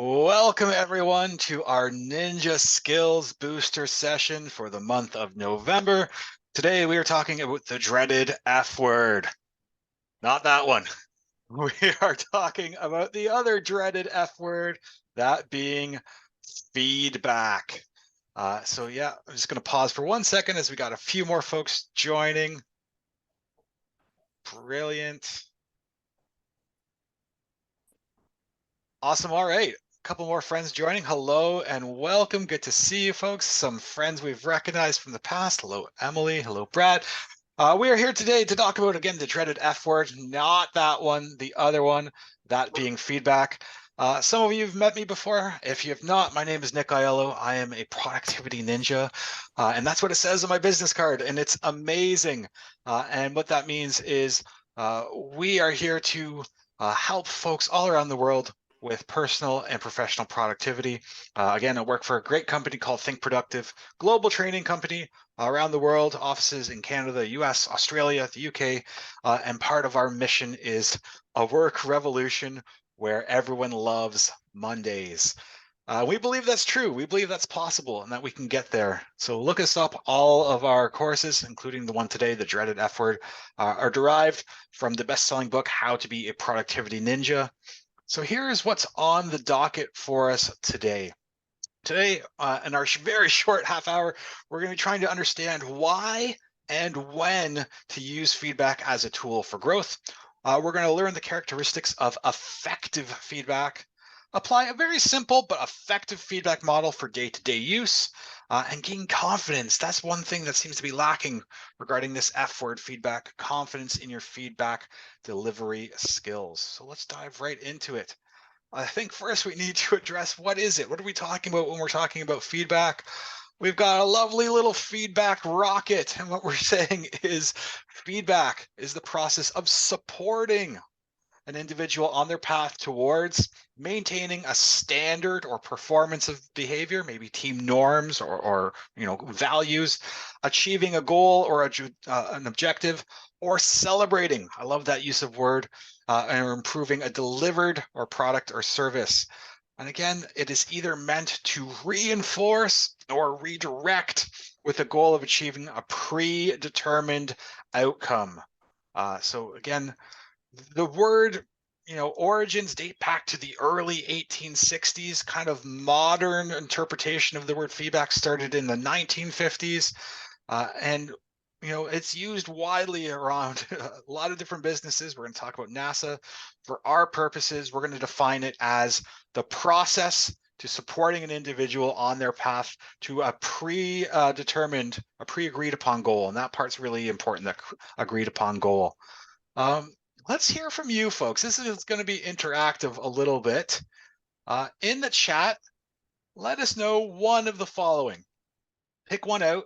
Welcome everyone to our Ninja Skills Booster session for the month of November. Today we are talking about the dreaded F word. Not that one. We are talking about the other dreaded F word, that being feedback. So yeah, I'm just going to pause for 1 second as we got a few more folks joining. Brilliant. Awesome. All right. A couple more friends joining. Hello and welcome. Good to see you folks. Some friends we've recognized from the past. Hello, Emily. Hello, Brad. We are here today to talk about, again, the dreaded F word, not that one, the other one, that being feedback. Some of you have met me before. If you have not, my name is Nick Aiello. I am a productivity ninja, and that's what it says on my business card, and it's amazing. And what that means is we are here to help folks all around the world with personal and professional productivity. Again, I work for a great company called Think Productive, global training company around the world, offices in Canada, US, Australia, the UK, and part of our mission is a work revolution where everyone loves Mondays. We believe that's true. We believe that's possible and that we can get there. So look us up. All of our courses, including the one today, the dreaded F word, are derived from the best-selling book, How to Be a Productivity Ninja. So here is what's on the docket for us today. Today, in our very short half hour, we're going to be trying to understand why and when to use feedback as a tool for growth. We're going to learn the characteristics of effective feedback, apply a very simple but effective feedback model for day-to-day use, and gain confidence. That's one thing that seems to be lacking regarding this F word feedback, confidence in your feedback delivery skills. So let's dive right into it. I think first we need to address, what is it? What are we talking about when we're talking about feedback? We've got a lovely little feedback rocket. And what we're saying is feedback is the process of supporting an individual on their path towards maintaining a standard or performance of behavior, maybe team norms or values, achieving a goal or an objective, or celebrating. I love that use of word, and improving a delivered or product or service. And again, it is either meant to reinforce or redirect with the goal of achieving a predetermined outcome. So again, the word, origins date back to the early 1860s. Kind of modern interpretation of the word feedback started in the 1950s. And it's used widely around a lot of different businesses. We're going to talk about NASA. For our purposes, we're going to define it as the process to supporting an individual on their path to a pre-agreed upon goal. And that part's really important, the agreed upon goal. Let's hear from you folks. This is going to be interactive a little bit. In the chat, let us know one of the following. Pick one out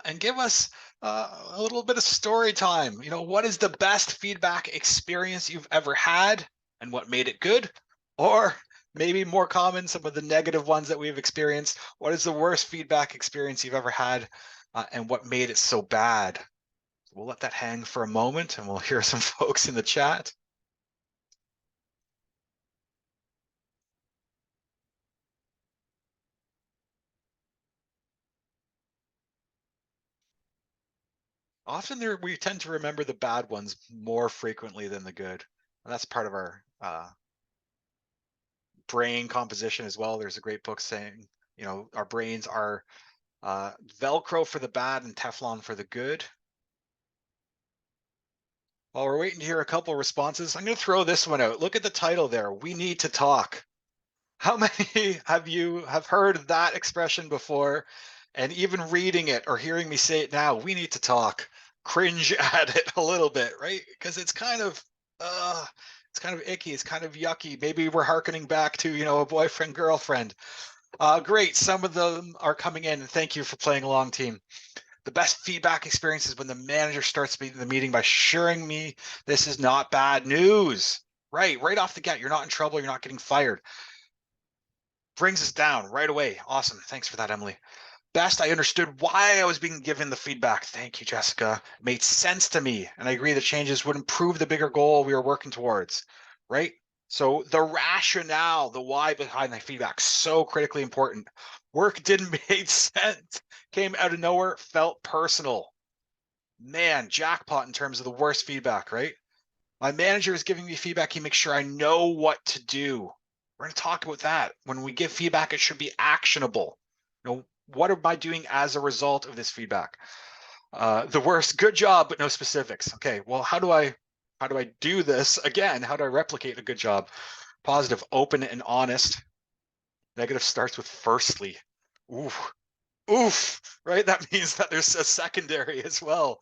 and give us a little bit of story time. What is the best feedback experience you've ever had and what made it good? Or maybe more common, some of the negative ones that we've experienced. What is the worst feedback experience you've ever had and what made it so bad? We'll let that hang for a moment and we'll hear some folks in the chat. Often we tend to remember the bad ones more frequently than the good. And that's part of our brain composition as well. There's a great book saying, our brains are Velcro for the bad and Teflon for the good. While we're waiting to hear a couple responses, I'm going to throw this one out. Look at the title there. We need to talk. How many of you have heard that expression before? And even reading it or hearing me say it now, we need to talk. Cringe at it a little bit, right? Because it's kind of icky. It's kind of yucky. Maybe we're hearkening back to, a boyfriend, girlfriend. Great. Some of them are coming in. Thank you for playing along, team. The best feedback experience is when the manager starts the meeting by assuring me this is not bad news. Right off the get. You're not in trouble. You're not getting fired. Brings us down right away. Awesome. Thanks for that, Emily. Best, I understood why I was being given the feedback. Thank you, Jessica. It made sense to me. And I agree the changes would improve the bigger goal we were working towards. Right? So the rationale, the why behind the feedback, so critically important. Work didn't make sense, came out of nowhere, felt personal. Man, jackpot in terms of the worst feedback, right? My manager is giving me feedback. He makes sure I know what to do. We're going to talk about that. When we give feedback, it should be actionable. What am I doing as a result of this feedback? The worst, good job, but no specifics. Okay, well, how do I do this again? How do I replicate a good job? Positive, open, and honest. Negative starts with firstly. Oof, oof, right? That means that there's a secondary as well.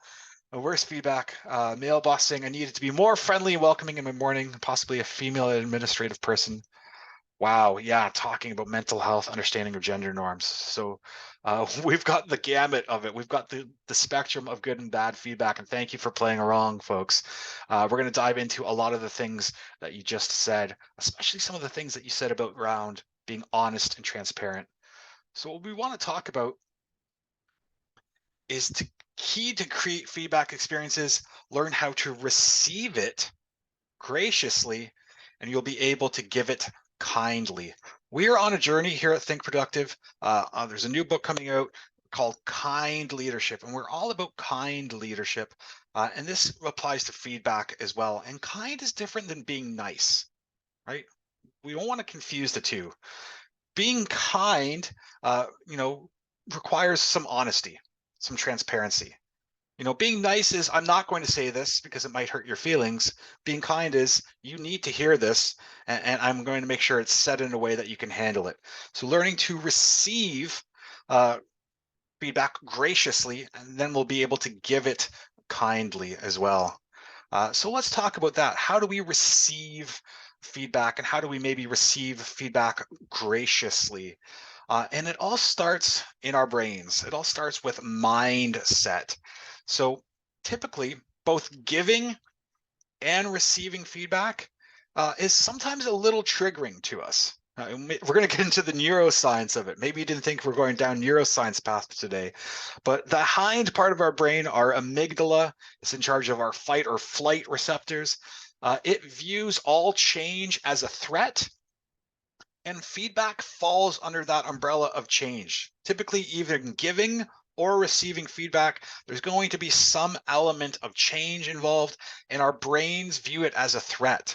A worst feedback, male boss saying I needed to be more friendly and welcoming in my morning, possibly a female administrative person. Wow, yeah, talking about mental health, understanding of gender norms. So we've got the gamut of it. We've got the spectrum of good and bad feedback, and thank you for playing along, folks. We're going to dive into a lot of the things that you just said, especially some of the things that you said about around being honest and transparent. So what we want to talk about is to key to create feedback experiences, learn how to receive it graciously, and you'll be able to give it kindly. We are on a journey here at Think Productive. There's a new book coming out called Kind Leadership, and we're all about kind leadership. And this applies to feedback as well. And kind is different than being nice, right? We don't want to confuse the two. Being kind, requires some honesty, some transparency. Being nice is I'm not going to say this because it might hurt your feelings. Being kind is you need to hear this, and I'm going to make sure it's said in a way that you can handle it. So learning to receive feedback graciously, and then we'll be able to give it kindly as well. So let's talk about that. How do we receive feedback, and how do we maybe receive feedback graciously? And it all starts in our brains. It all starts with mindset. So typically, both giving and receiving feedback is sometimes a little triggering to us. We're going to get into the neuroscience of it. Maybe you didn't think we're going down neuroscience path today, but the hind part of our brain, our amygdala, is in charge of our fight or flight receptors. It views all change as a threat, and feedback falls under that umbrella of change. Typically, either giving or receiving feedback, there's going to be some element of change involved, and our brains view it as a threat.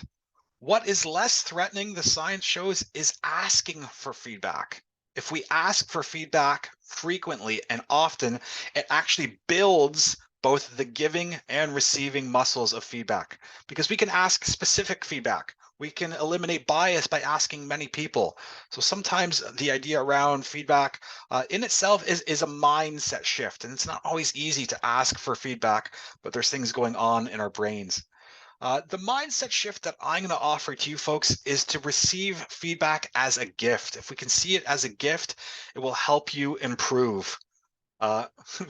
What is less threatening, the science shows, is asking for feedback. If we ask for feedback frequently and often, it actually builds both the giving and receiving muscles of feedback, because we can ask specific feedback. We can eliminate bias by asking many people. So sometimes the idea around feedback in itself is a mindset shift, and it's not always easy to ask for feedback, but there's things going on in our brains. The mindset shift that I'm going to offer to you folks is to receive feedback as a gift. If we can see it as a gift, it will help you improve.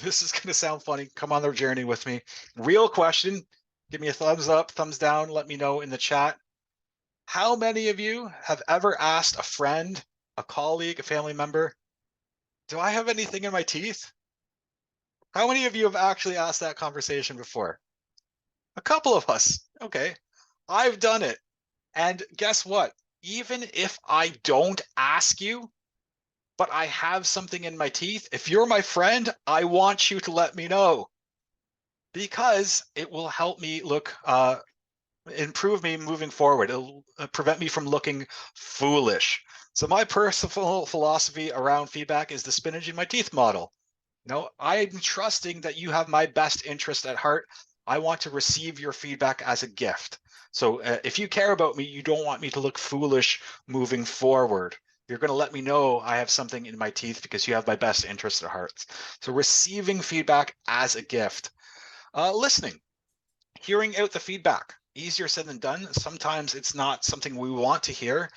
This is going to sound funny. Come on the journey with me. Real question. Give me a thumbs up, thumbs down. Let me know in the chat. How many of you have ever asked a friend, a colleague, a family member, do I have anything in my teeth? How many of you have actually asked that conversation before? A couple of us. Okay. I've done it. And guess what? Even if I don't ask you, but I have something in my teeth, if you're my friend, I want you to let me know, because it will help me improve me moving forward. It'll prevent me from looking foolish. So my personal philosophy around feedback is the spinach in my teeth model. I'm trusting that you have my best interest at heart. I want to receive your feedback as a gift. So if you care about me, you don't want me to look foolish moving forward. You're going to let me know I have something in my teeth because you have my best interest at heart. So receiving feedback as a gift. Listening, hearing out the feedback. Easier said than done. Sometimes it's not something we want to hear,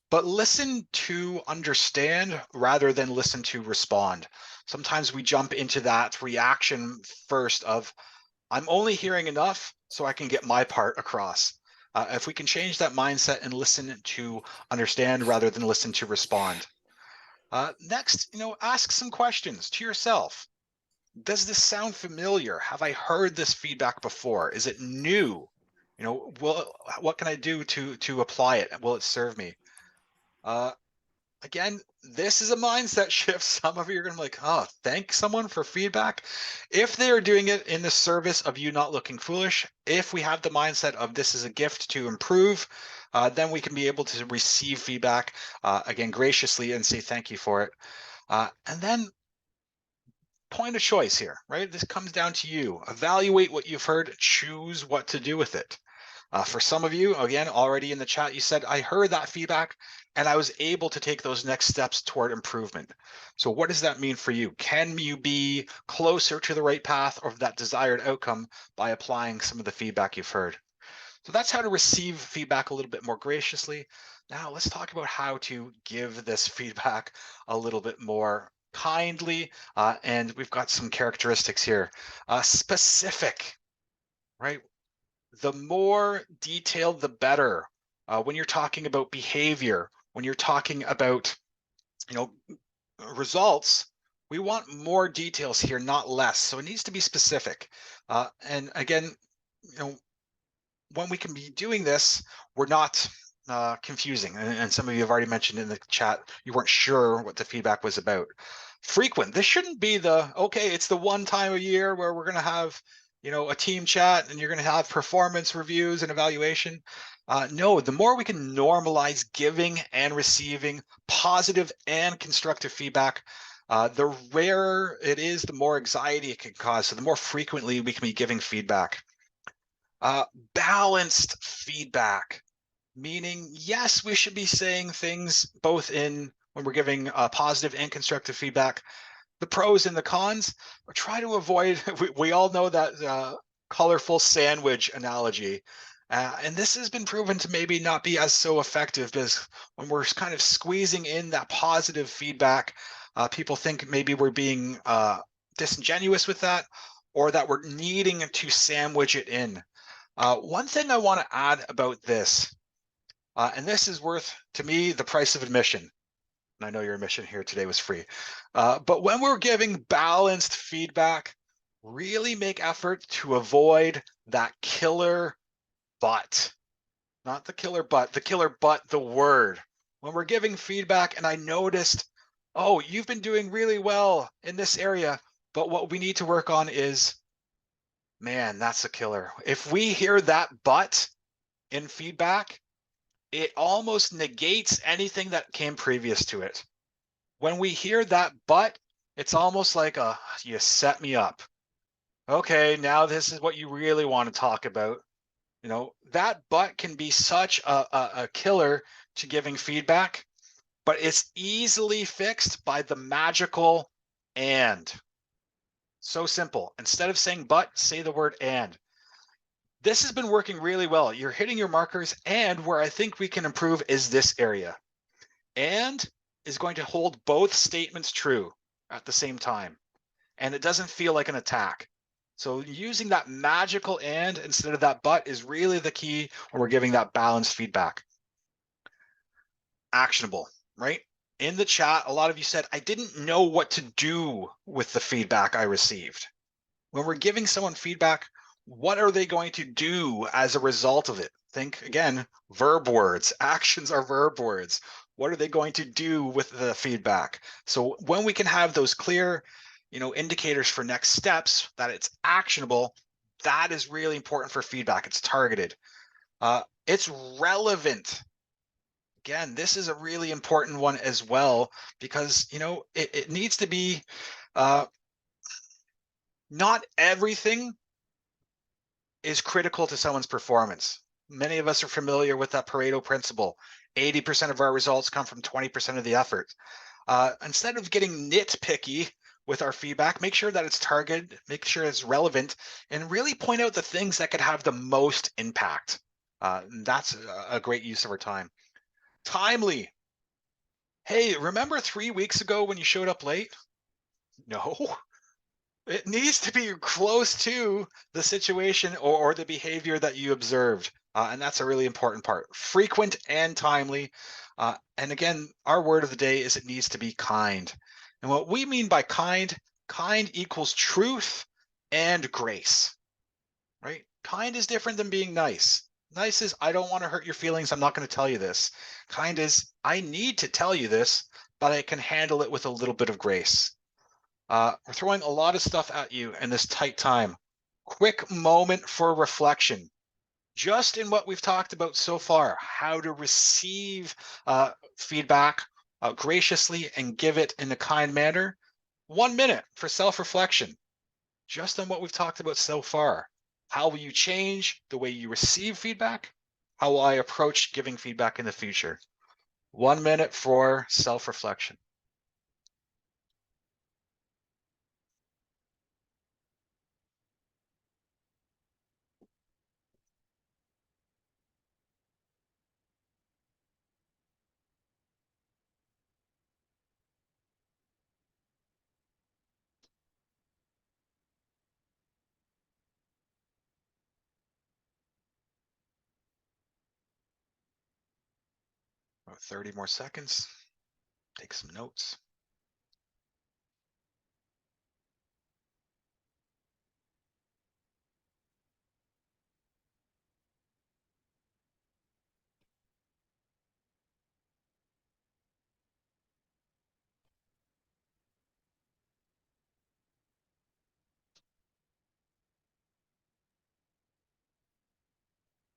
but listen to understand rather than listen to respond. Sometimes we jump into that reaction first of, I'm only hearing enough so I can get my part across. If we can change that mindset and listen to understand rather than listen to respond. Next, ask some questions to yourself. Does this sound familiar? Have I heard this feedback before? Is it new? What can I do to apply it? Will it serve me? Uh, Again, this is a mindset shift. Some of you are going to be like, oh, thank someone for feedback. If they are doing it in the service of you not looking foolish, if we have the mindset of this is a gift to improve, then we can be able to receive feedback again graciously and say thank you for it. And then point of choice here, right? This comes down to you. Evaluate what you've heard, choose what to do with it. For some of you, again, already in the chat, you said, I heard that feedback and I was able to take those next steps toward improvement. So what does that mean for you? Can you be closer to the right path or that desired outcome by applying some of the feedback you've heard? So that's how to receive feedback a little bit more graciously. Now let's talk about how to give this feedback a little bit more kindly. And we've got some characteristics here. Specific, right? The more detailed, the better. When you're talking about behavior, when you're talking about, you know, results, we want more details here, not less. So it needs to be specific. And again, you know, when we can be doing this, we're not confusing. And some of you have already mentioned in the chat, you weren't sure what the feedback was about. Frequent. This shouldn't be the, okay, it's the one time a year where we're going to have, a team chat and you're going to have performance reviews and evaluation. No, the more we can normalize giving and receiving positive and constructive feedback, the rarer it is, the more anxiety it can cause. So the more frequently we can be giving feedback. Balanced feedback, meaning, yes, we should be saying things both in when we're giving positive and constructive feedback, the pros and the cons, or try to avoid, we all know that colorful sandwich analogy. And this has been proven to maybe not be as so effective because when we're kind of squeezing in that positive feedback, people think maybe we're being disingenuous with that or that we're needing to sandwich it in. One thing I want to add about this, and this is worth, to me, the price of admission. And I know your admission here today was free. But when we're giving balanced feedback, really make effort to avoid that killer but. Not the killer but, the killer but, the word. When we're giving feedback and I noticed, oh, you've been doing really well in this area, but what we need to work on is, man, that's a killer. If we hear that but in feedback, it almost negates anything that came previous to it. When we hear that but, it's almost like you set me up. Okay, now this is what you really want to talk about. That but can be such a killer to giving feedback, but it's easily fixed by the magical and. So simple. Instead of saying but, say the word and. This has been working really well. You're hitting your markers, and where I think we can improve is this area. And is going to hold both statements true at the same time. And it doesn't feel like an attack. So using that magical and instead of that but is really the key when we're giving that balanced feedback. Actionable, right? In the chat, a lot of you said, I didn't know what to do with the feedback I received. When we're giving someone feedback, what are they going to do as a result of it? Think again, verb words. Actions are verb words. What are they going to do with the feedback? So when we can have those clear, indicators for next steps, that it's actionable, that is really important for feedback. It's targeted. It's relevant. Again, this is a really important one as well, because, it needs to be, not everything is critical to someone's performance. Many of us are familiar with that Pareto principle. 80% of our results come from 20% of the effort. Instead of getting nitpicky with our feedback, make sure that it's targeted, make sure it's relevant, and really point out the things that could have the most impact. That's a great use of our time. Timely. Hey, remember 3 weeks ago when you showed up late? No. It needs to be close to the situation or the behavior that you observed. And that's a really important part. Frequent and timely. And again, our word of the day is it needs to be kind. And what we mean by kind equals truth and grace, right? Kind is different than being nice. Nice is, I don't want to hurt your feelings. I'm not going to tell you this. Kind is, I need to tell you this, but I can handle it with a little bit of grace. We're throwing a lot of stuff at you in this tight time. Quick moment for reflection. Just in what we've talked about so far, how to receive feedback graciously and give it in a kind manner. 1 minute for self-reflection, just on what we've talked about so far. How will you change the way you receive feedback? How will I approach giving feedback in the future? 1 minute for self-reflection. About 30 more seconds. Take some notes.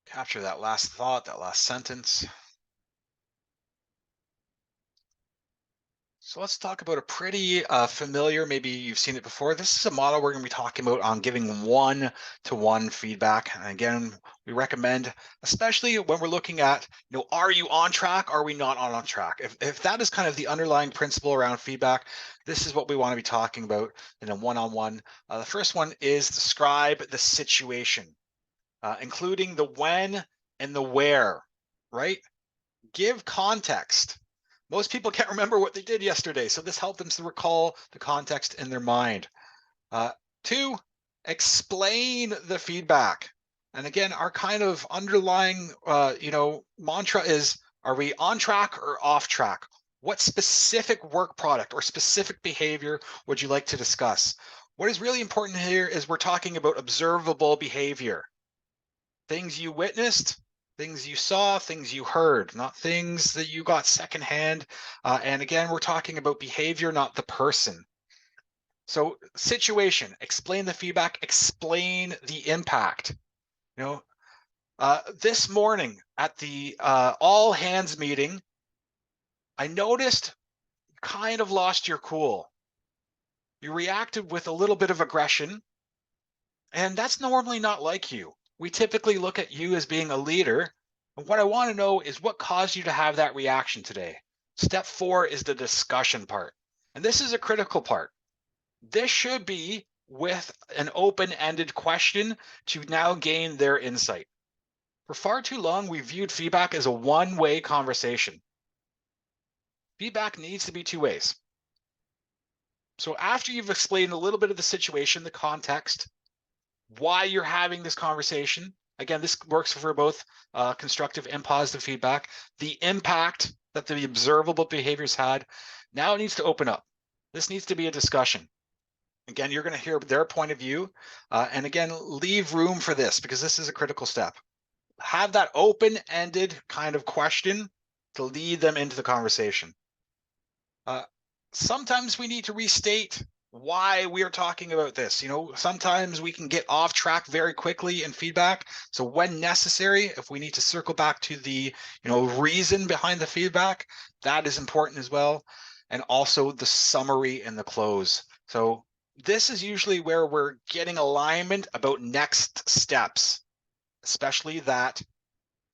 Capture that last thought, that last sentence. So let's talk about a pretty familiar, maybe you've seen it before. This is a model we're going to be talking about on giving one-to-one feedback. And again, we recommend, especially when we're looking at, are you on track? Are we not on track? If that is kind of the underlying principle around feedback, this is what we want to be talking about in a one-on-one. The first one is describe the situation, including the when and the where, right? Give context. Most people can't remember what they did yesterday, so this helped them to recall the context in their mind. 2, explain the feedback. And again, our kind of underlying, mantra is: are we on track or off track? What specific work product or specific behavior would you like to discuss? What is really important here is we're talking about observable behavior. Things you witnessed, things you saw, things you heard, not things that you got secondhand. And again, we're talking about behavior, not the person. So situation, explain the feedback, explain the impact. This morning at the all hands meeting, I noticed you kind of lost your cool. You reacted with a little bit of aggression, and that's normally not like you. We typically look at you as being a leader. And what I want to know is what caused you to have that reaction today. Step 4 is the discussion part. And this is a critical part. This should be with an open-ended question to now gain their insight. For far too long, we viewed feedback as a one-way conversation. Feedback needs to be 2 ways. So after you've explained a little bit of the situation, the context, why you're having this conversation. Again, this works for both constructive and positive feedback. The impact that the observable behaviors had. Now it needs to open up. This needs to be a discussion. Again, you're going to hear their point of view. And again, leave room for this because this is a critical step. Have that open-ended kind of question to lead them into the conversation. Sometimes we need to restate why we are talking about this. Sometimes we can get off track very quickly in feedback. So when necessary, if we need to circle back to the, reason behind the feedback, that is important as well. And also the summary and the close. So this is usually where we're getting alignment about next steps, especially that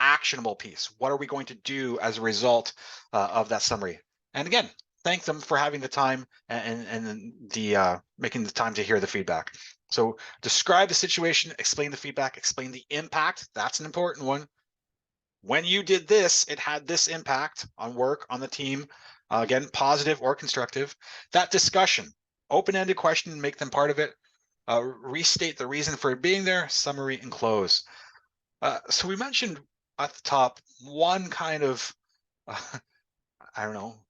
actionable piece. What are we going to do as a result of that summary? And again, thank them for having the time and the making the time to hear the feedback. So describe the situation, explain the feedback, explain the impact. That's an important one. When you did this, it had this impact on work, on the team. Again, positive or constructive. That discussion, open-ended question, make them part of it. Restate the reason for being there, summary, and close. So we mentioned at the top one kind of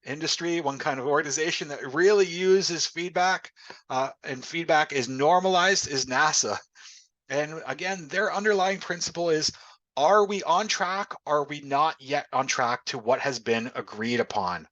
industry, one kind of organization that really uses feedback, and feedback is normalized, is NASA. And again, their underlying principle is Are we on track? Are we not yet on track to what has been agreed upon?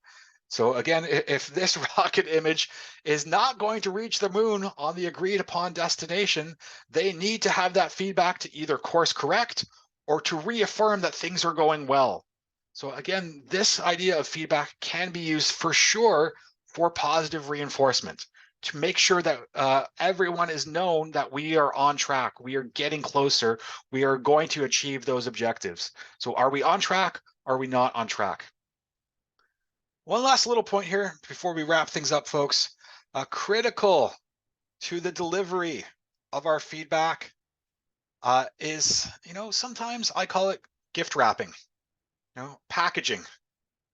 So again, if this rocket image is not going to reach the moon on the agreed upon destination, they need to have that feedback to either course correct or to reaffirm that things are going well. So again, this idea of feedback can be used for sure for positive reinforcement to make sure that everyone is known that we are on track, we are getting closer, we are going to achieve those objectives. So are we on track? Are we not on track? One last little point here before we wrap things up, folks. Critical to the delivery of our feedback is, sometimes I call it gift wrapping, packaging.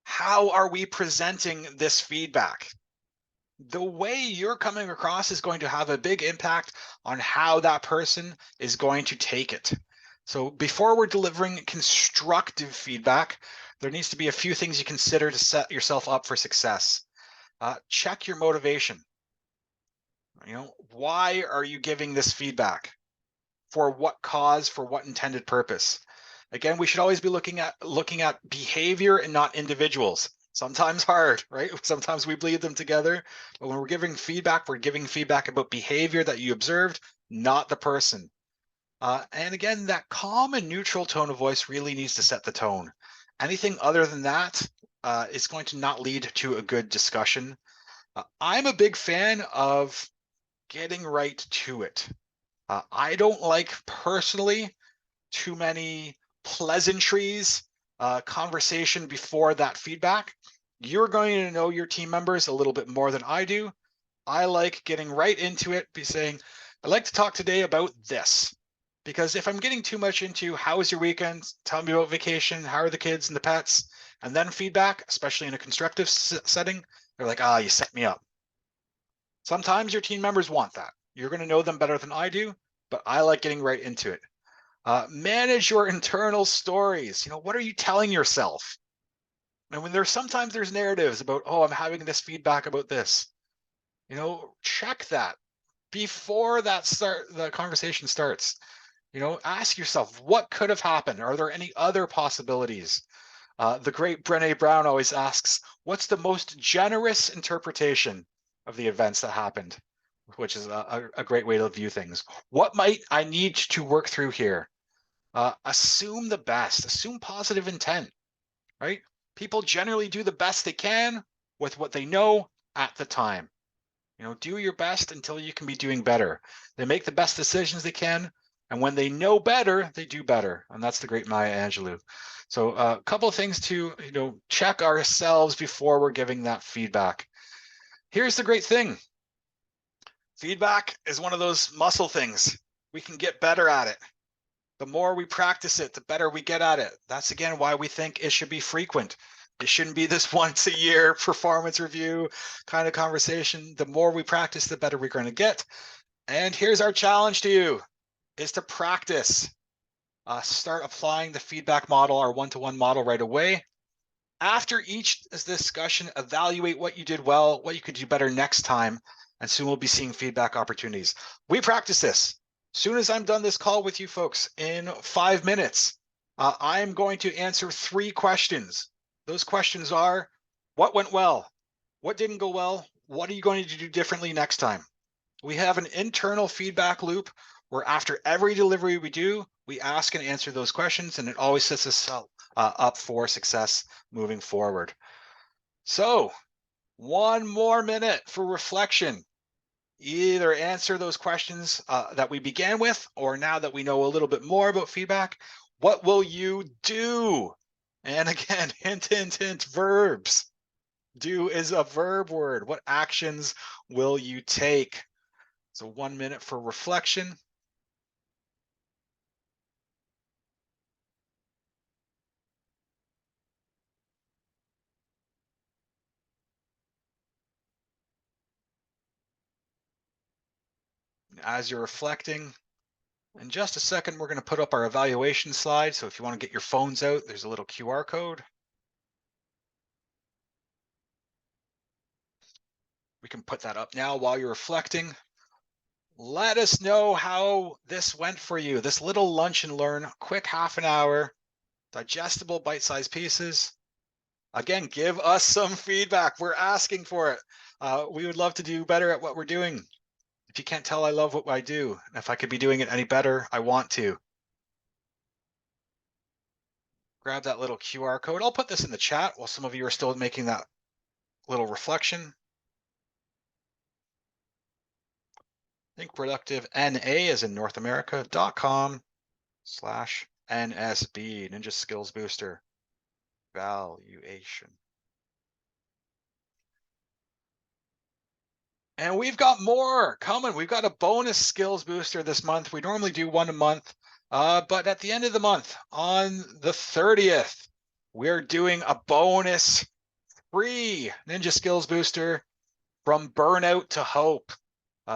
How are we presenting this feedback? The way you're coming across is going to have a big impact on how that person is going to take it. So before we're delivering constructive feedback, there needs to be a few things you consider to set yourself up for success. Check your motivation. Why are you giving this feedback? For what cause? For what intended purpose? Again, we should always be looking at behavior and not individuals. Sometimes hard, right? Sometimes we bleed them together. But when we're giving feedback about behavior that you observed, not the person. And again, that calm and neutral tone of voice really needs to set the tone. Anything other than that is going to not lead to a good discussion. I'm a big fan of getting right to it. I don't like personally too many pleasantries, conversation before that feedback. You're going to know your team members a little bit more than I do. I like getting right into it, be saying, I'd like to talk today about this. Because if I'm getting too much into how was your weekend, tell me about vacation, how are the kids and the pets, and then feedback, especially in a constructive setting, they're like, you set me up. Sometimes your team members want that. You're going to know them better than I do, but I like getting right into it. Manage your internal stories. What are you telling yourself? And when sometimes there's narratives about, I'm having this feedback about this. Check that before the conversation starts. Ask yourself, what could have happened? Are there any other possibilities? The great Brené Brown always asks, what's the most generous interpretation of the events that happened? Which is a great way to view things. What might I need to work through here? Assume the best, assume positive intent, right? People generally do the best they can with what they know at the time. Do your best until you can be doing better. They make the best decisions they can, and when they know better, they do better. And that's the great Maya Angelou. So a couple of things to check ourselves before we're giving that feedback. Here's the great thing. Feedback is one of those muscle things. We can get better at it. The more we practice it, the better we get at it. That's again why we think it should be frequent. It shouldn't be this once a year performance review kind of conversation. The more we practice, the better we're going to get. And here's our challenge to you is to practice. Start applying the feedback model, our one-to-one model right away. After each discussion, evaluate what you did well, what you could do better next time, and soon we'll be seeing feedback opportunities. We practice this. Soon as I'm done this call with you folks in 5 minutes, I'm going to answer 3 questions. Those questions are, what went well? What didn't go well? What are you going to do differently next time? We have an internal feedback loop where after every delivery we do, we ask and answer those questions, and it always sets us up for success moving forward. So 1 more minute for reflection. Either answer those questions that we began with, or now that we know a little bit more about feedback, what will you do? And again, hint, hint, hint, verbs. Do is a verb word. What actions will you take? So 1 minute for reflection. As you're reflecting, in just a second, we're going to put up our evaluation slide. So if you want to get your phones out, there's a little QR code. We can put that up now while you're reflecting. Let us know how this went for you. This little lunch and learn, quick half an hour, digestible bite-sized pieces. Again, give us some feedback. We're asking for it. We would love to do better at what we're doing. If you can't tell, I love what I do. If I could be doing it any better, I want to. Grab that little QR code. I'll put this in the chat while some of you are still making that little reflection. Think Productive NA is in North America.com/NSB, Ninja Skills Booster Valuation. And we've got more coming. We've got a bonus skills booster this month. We normally do one a month, but at the end of the month, on the 30th, we're doing a bonus free Ninja Skills Booster from Burnout to Hope.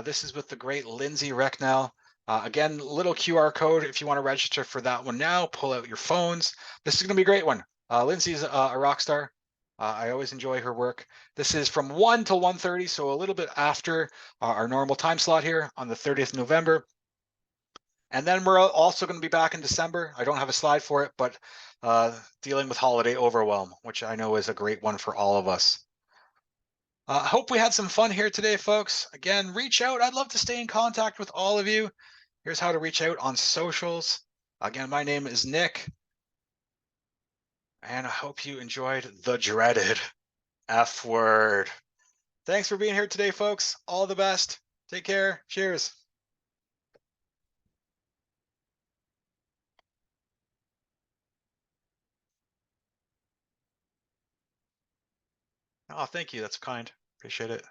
This is with the great Lindsay Recknell. Again, little QR code if you want to register for that one now. Pull out your phones. This is going to be a great one. Lindsay's a rock star. I always enjoy her work. This is from 1 till 1:30, so a little bit after our normal time slot here on the 30th of November. And then we're also going to be back in December. I don't have a slide for it, but dealing with holiday overwhelm, which I know is a great one for all of us. I hope we had some fun here today, folks. Again, reach out. I'd love to stay in contact with all of you. Here's how to reach out on socials. Again, my name is Nick. And I hope you enjoyed the dreaded F word. Thanks for being here today, folks. All the best. Take care. Cheers. Oh, thank you. That's kind. Appreciate it.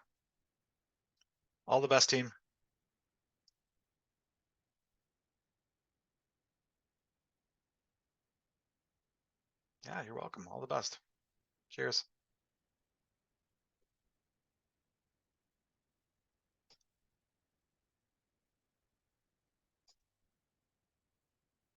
All the best, team. Yeah, you're welcome. All the best. Cheers.